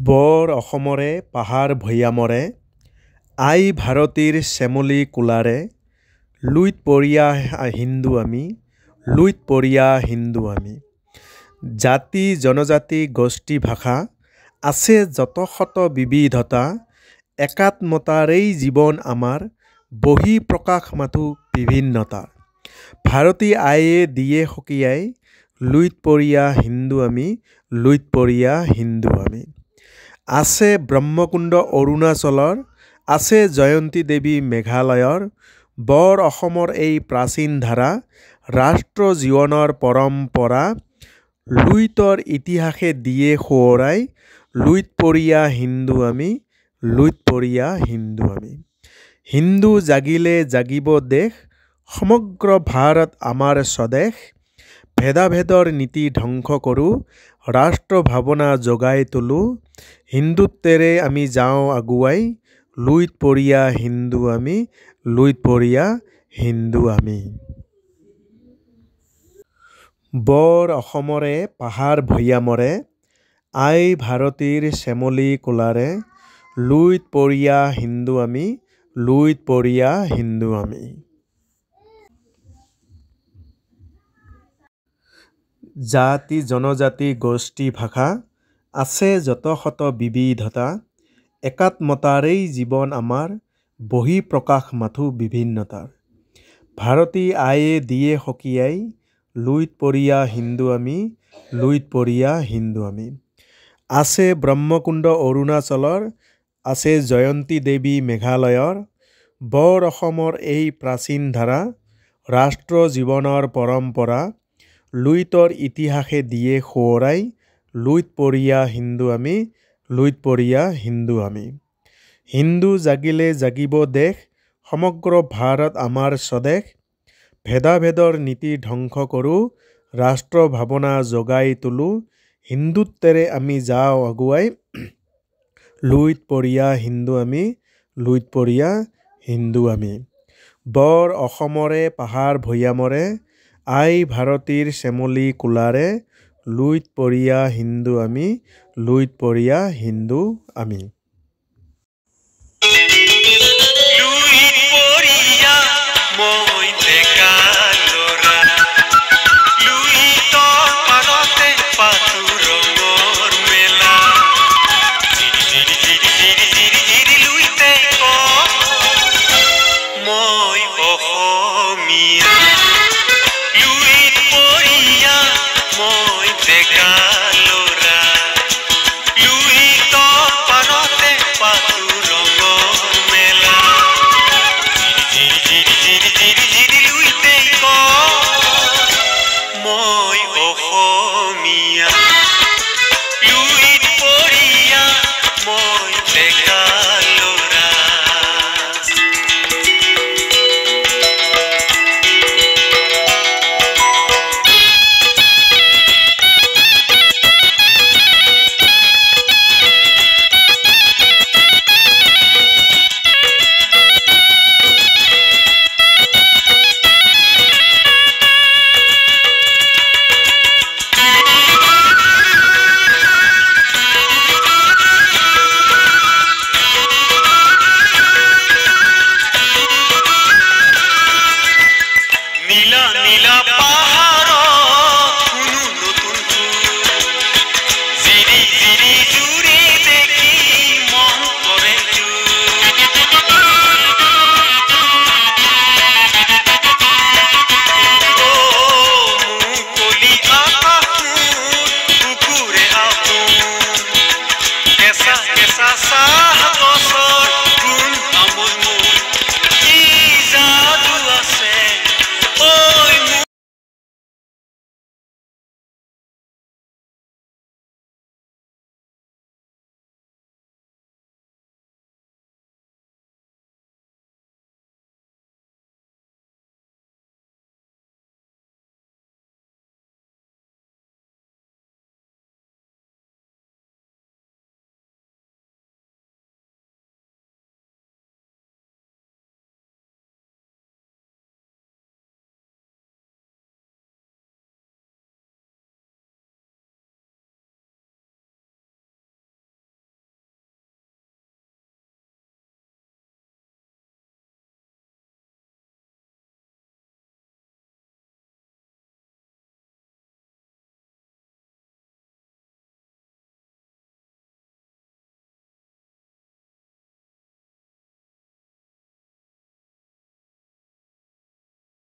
বৰ অসমৰে পাহাৰ ভৈয়ামৰে আই ভাৰতীৰ শ্যামলী কোলাৰে লুইত পৰিয়া হিন্দু আমি লুইত পৰিয়া হিন্দু আমি। জাতি জনজাতি গোষ্ঠী ভাষা আছে যত শত বিবিধতা, একাত্মতাৰেই জীৱন আমাৰ বহি প্ৰকাশ মাথো বিভিন্নতা। ভাৰতী আইয়ে দিয়ে সকীয়াই লুইত পৰিয়া হিন্দু আমি লুইত পৰিয়া হিন্দু আমি। আছে ব্ৰহ্মকুণ্ড অৰুণাচলৰ, আছে জয়ন্তী দেৱী মেঘালয়ৰ, বৰ অসমৰ এই প্ৰাচীন ধাৰা ৰাষ্ট্ৰ জীৱনৰ পৰম্পৰা, লুইতৰ ইতিহাসে দিয়ে সোঁৱৰাই লুইত পৰিয়া হিন্দু আমি লুইত পৰিয়া হিন্দু আমি। হিন্দু জাগিলে জাগিব দেশ, সমগ্ৰ ভাৰত আমাৰ স্বদেশ, ভেদাভেদৰ নীতি ধ্বংস কৰোঁ, ৰাষ্ট্ৰ ভাৱনা জগাই তোলোঁ, হিন্দুত্বেৰে আমি যাওঁ আগুৱাই, লুইত পৰিয়া হিন্দু আমি লুইত পৰিয়া হিন্দু আমি। বৰ অসমৰে পাহাৰ ভৈয়ামৰে আই ভাৰতীৰ শ্যামলী কোলাৰে লুইত পৰিয়া হিন্দু আমি লুইত পৰিয়া হিন্দু আমি। জাতি জনজাতি গোষ্ঠী ভাষা আছে যত শত বিবিধতা, একাত্মতাৰেই জীৱন আমাৰ বহি প্ৰকাশ মাথো বিভিন্নতাৰ। ভাৰতী আইয়ে দিয়ে সকীয়াই লুইত পৰিয়া হিন্দু আমি লুইত পৰিয়া হিন্দু আমি। আছে ব্ৰহ্মকুণ্ড অৰুণাচলৰ, আছে জয়ন্তী দেৱী মেঘালয়ৰ, বৰ অসমৰ এই প্ৰাচীন ধাৰা ৰাষ্ট্ৰ জীৱনৰ পৰম্পৰা, লুইতৰ ইতিহাসে দিয়ে সোঁৱৰাই লুইত পৰিয়া হিন্দু আমি লুইত পৰিয়া হিন্দু আমি। হিন্দু জাগিলে জাগিব দেশ, সমগ্ৰ ভাৰত আমাৰ স্বদেশ, ভেদাভেদৰ নীতি ধ্বংস কৰোঁ, ৰাষ্ট্ৰ ভাৱনা জগাই তোলোঁ, হিন্দুত্বেৰে আমি যাওঁ আগুৱাই, লুইত পৰিয়া হিন্দু আমি লুইত পৰিয়া হিন্দু আমি। বৰ অসমৰে পাহাৰ ভৈয়ামৰে আই ভাৰতীৰ শ্যামলী কোলাৰে লুইত পৰিয়া হিন্দু আমি লুইত পৰিয়া হিন্দু আমি। Sa